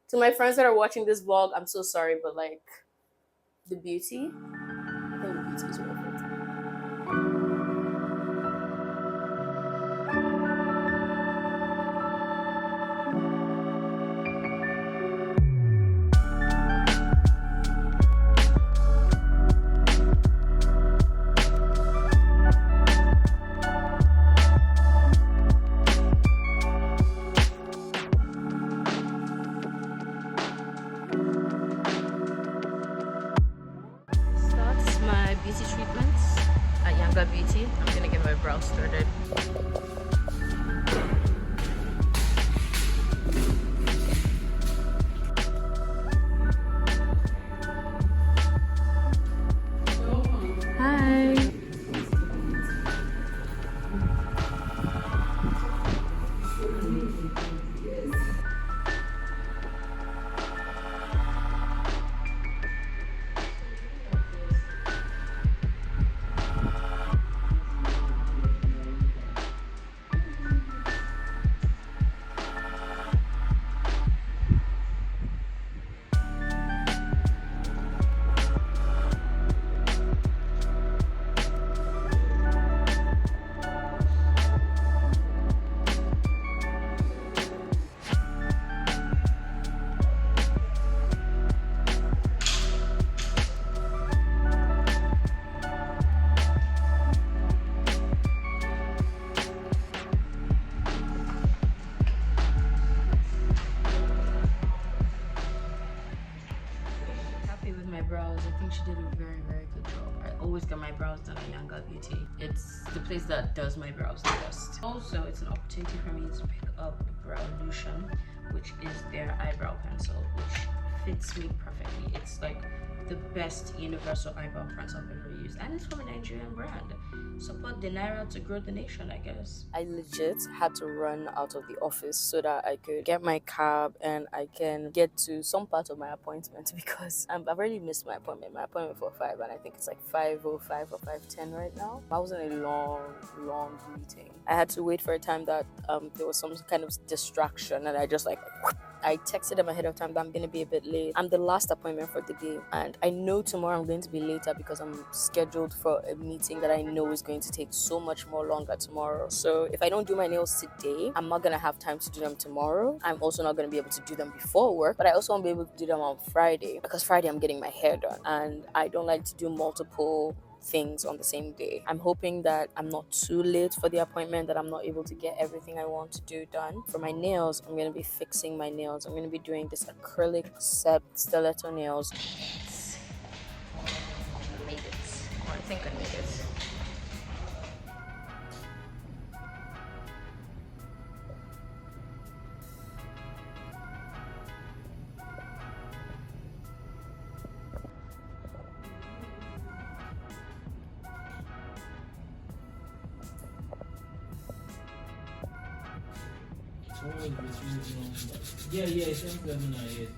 To my friends that are watching this vlog, I'm so sorry, but like the beauty, I think the beauty is worth it. That's my beauty treatments at Younger Beauty. I'm gonna get my brows started. Hi. Happy with my brows. I think she did a very, very good job. I always get my brows done at Younger Beauty. It's the place that does my brows the best. Also, it's an opportunity for me to pick up Browlution, which is their eyebrow pencil, which fits me perfectly. It's like the best universal eyebrow pencil I've ever used, and it's from a Nigerian brand. Support the naira to grow the nation, I guess. I legit had to run out of the office so that I could get my cab and I can get to some part of my appointment because I've already missed my appointment. My appointment for 5, and I think it's like 5:05 or 5:10 right now. I was in a long meeting. I had to wait for a time that there was some kind of distraction, and I just like I texted them ahead of time that I'm going to be a bit late. I'm the last appointment for the day, and I know tomorrow I'm going to be later because I'm scheduled for a meeting that I know is going to take so much more longer tomorrow. So if I don't do my nails today, I'm not going to have time to do them tomorrow. I'm also not going to be able to do them before work, but I also won't be able to do them on Friday because Friday I'm getting my hair done, and I don't like to do multiple things on the same day. I'm hoping that I'm not too late for the appointment, that I'm not able to get everything I want to do done. For my nails, I'm going to be fixing my nails. I'm going to be doing this acrylic set stiletto nails. I made it. Or I think I made it. Yeah, it's M7 now, yes.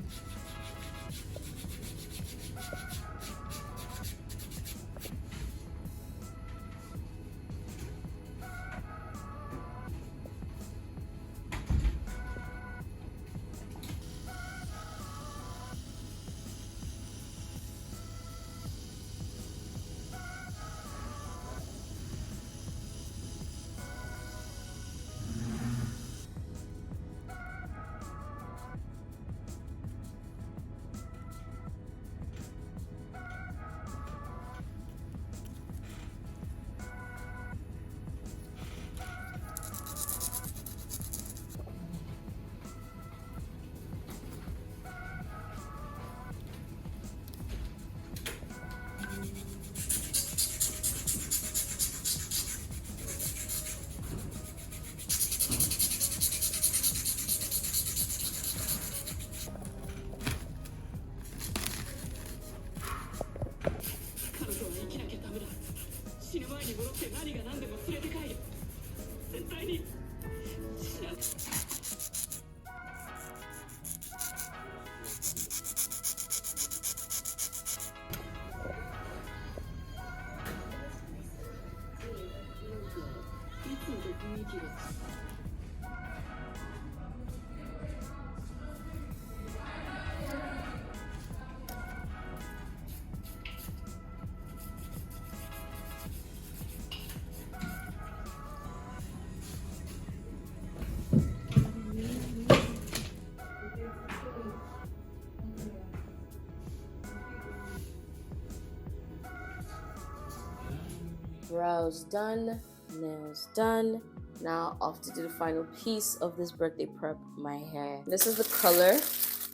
Brows done, nails done. Now off to do the final piece of this birthday prep, my hair. This is the color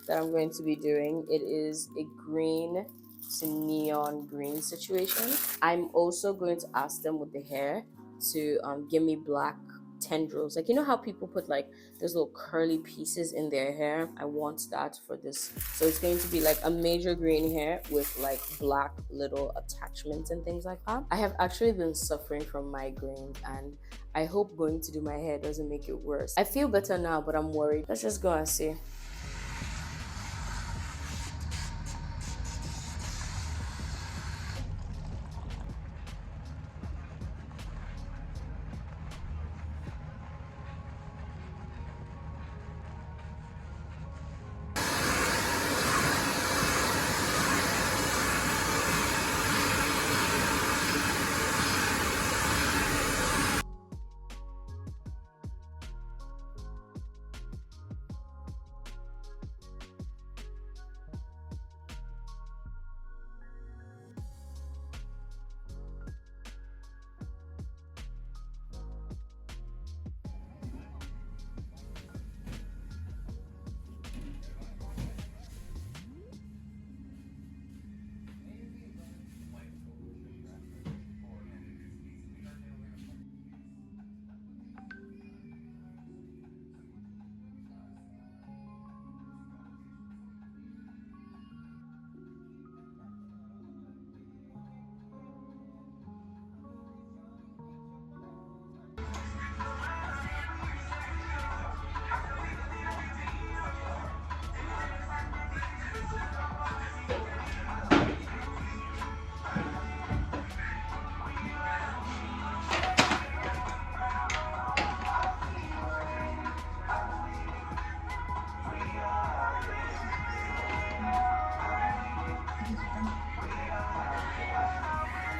that I'm going to be doing. It is a green to neon green situation. I'm also going to ask them with the hair to give me black tendrils. Like, you know how people put like those little curly pieces in their hair? I want that for this. So it's going to be like a major green hair with like black little attachments and things like that. I have actually been suffering from migraines, and I hope going to do my hair doesn't make it worse. I feel better now, but I'm worried. Let's just go and see.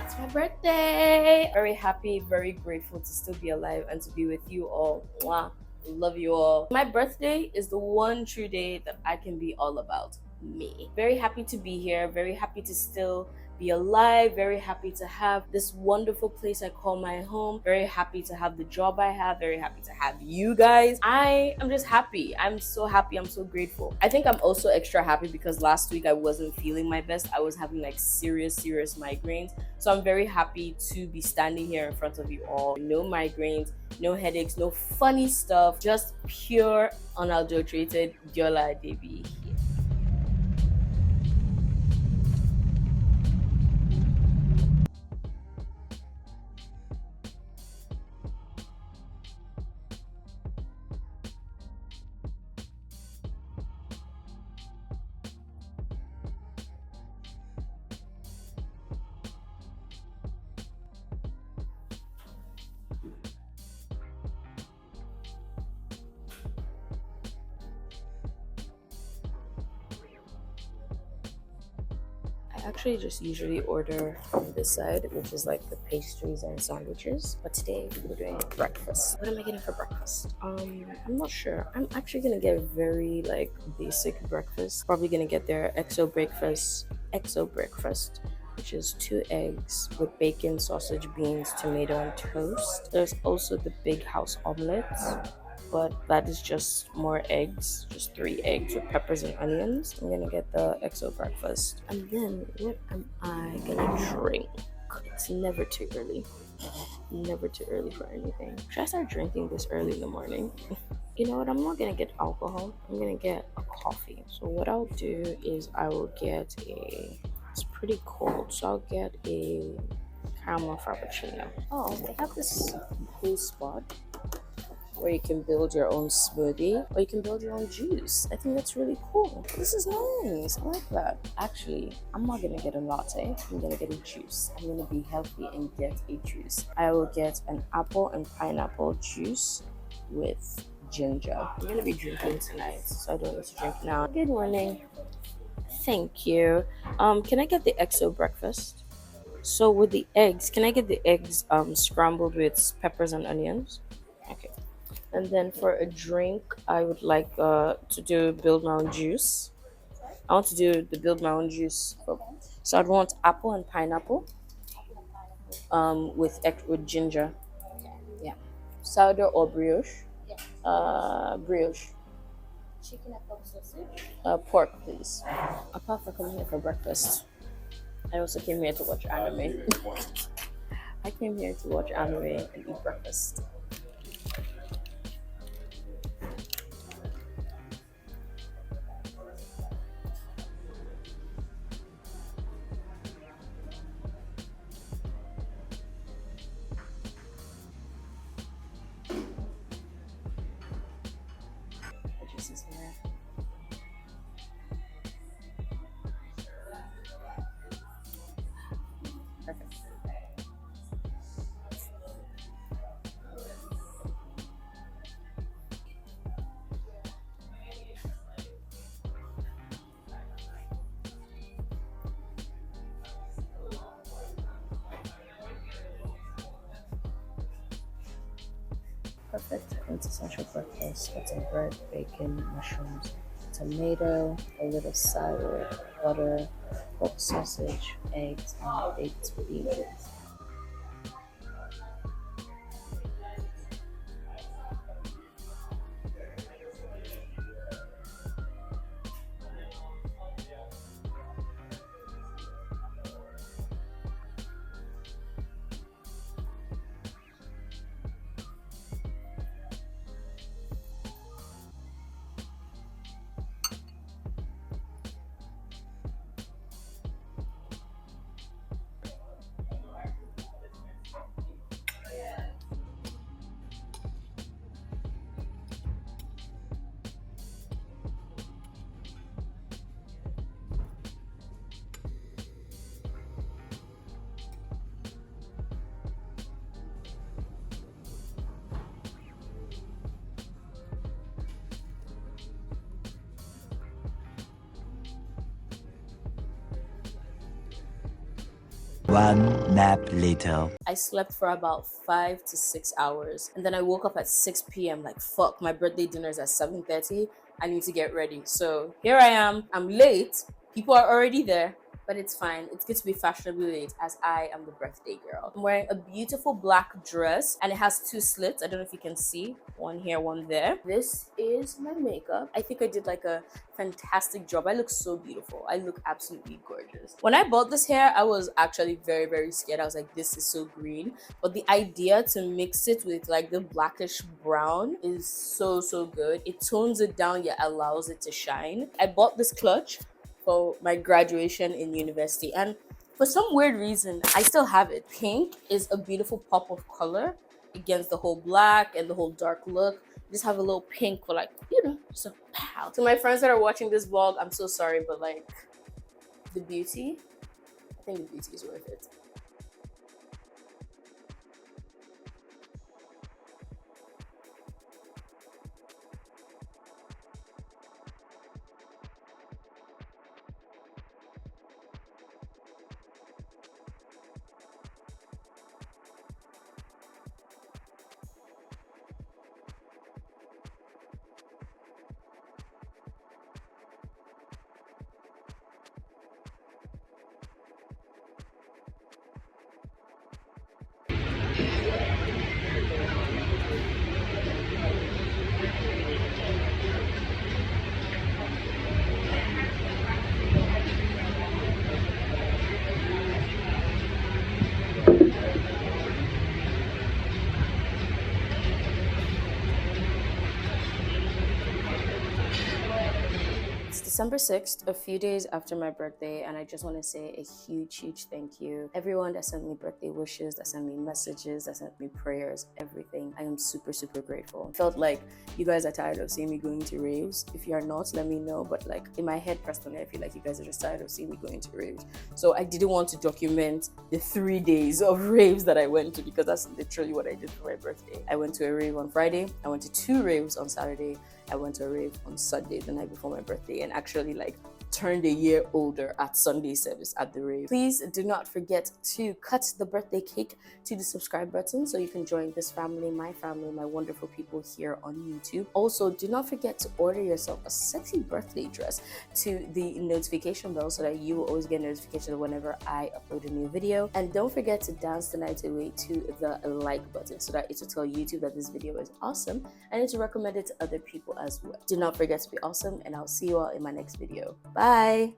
It's my birthday. Very happy, very grateful to still be alive and to be with you all. Mwah. Love you all. My birthday is the one true day that I can be all about me. Very happy to be here. Very happy to still be alive. Very happy to have this wonderful place I call my home. Very happy to have the job I have. Very happy to have you guys. I am just happy. I'm so happy. I'm so grateful. I think I'm also extra happy because last week I wasn't feeling my best. I was having like serious migraines. So I'm very happy to be standing here in front of you all. No migraines, no headaches, no funny stuff, just pure unadulterated Diola Adebi here. I actually just usually order from this side, which is like the pastries and sandwiches. But today we're doing breakfast. What am I getting for breakfast? I'm not sure. I'm actually gonna get a very like basic breakfast. Probably gonna get their exo breakfast, which is 2 eggs with bacon, sausage, beans, tomato, and toast. There's also the big house omelet, but that is just more eggs, just 3 eggs with peppers and onions. I'm gonna get the exo breakfast. And then what am I gonna drink? It's never too early. Never too early for anything. Should I start drinking this early in the morning? You know what? I'm not gonna get alcohol. I'm gonna get a coffee. So what I'll do is I will get it's pretty cold, so I'll get a caramel frappuccino. Oh, they have this cool spot where you can build your own smoothie or you can build your own juice. I think that's really cool. This is nice. I like that. Actually, I'm not gonna get a latte. I'm gonna get a juice. I'm gonna be healthy and get a juice. I will get an apple and pineapple juice with ginger. I'm gonna be drinking tonight, so I don't need to drink now. Good morning. Thank you. Can I get the exo breakfast? So with the eggs, can I get the eggs scrambled with peppers and onions? Okay. And then for a drink, I would like to do build my own juice. I want to do the build my own juice. So I'd want apple and pineapple. with ginger. Yeah. Sourdough or brioche? Brioche. Chicken and pork sausage? Pork, please. Apart from coming here for breakfast, I also came here to watch anime. I came here to watch anime and eat breakfast. The juice is here. Perfect. Perfect quintessential breakfast. Got some bread, bacon, mushrooms, tomato, a little salad, butter, pork sausage, eggs, and baked beans. One nap later. I slept for about 5 to 6 hours, and then I woke up at 6 p.m. Like fuck, my birthday dinner is at 7:30. I need to get ready. So here I am. I'm late. People are already there, but it's fine. It's good to be fashionably late as I am the birthday girl. I'm wearing a beautiful black dress and it has two slits. I don't know if you can see. One here, one there. This is my makeup. I think I did like a fantastic job. I look so beautiful. I look absolutely gorgeous. When I bought this hair, I was actually very, very scared. I was like, this is so green. But the idea to mix it with like the blackish brown is so, so good. It tones it down yet allows it to shine. I bought this clutch for my graduation in university, and for some weird reason I still have it. Pink is a beautiful pop of color against the whole black and the whole dark look. Just have a little pink for like, just a pow. To my friends that are watching this vlog, I'm so sorry, but like the beauty, I think the beauty is worth it. December 6th, a few days after my birthday, and I just want to say a huge, huge thank you. Everyone that sent me birthday wishes, that sent me messages, that sent me prayers, everything. I am super, super grateful. Felt like you guys are tired of seeing me going to raves. If you are not, let me know. But like in my head, personally, I feel like you guys are just tired of seeing me going to raves. So I didn't want to document the 3 days of raves that I went to, because that's literally what I did for my birthday. I went to a rave on Friday. I went to 2 raves on Saturday. I went to a rave on Sunday, the night before my birthday, and actually like turned a year older at Sunday service at the rave. Please do not forget to cut the birthday cake to the subscribe button so you can join this family, my wonderful people here on YouTube. Also, do not forget to order yourself a sexy birthday dress to the notification bell so that you will always get notification whenever I upload a new video. And don't forget to dance the night away to the like button so that it will tell YouTube that this video is awesome and to recommend it to other people as well. Do not forget to be awesome, and I'll see you all in my next video. Bye.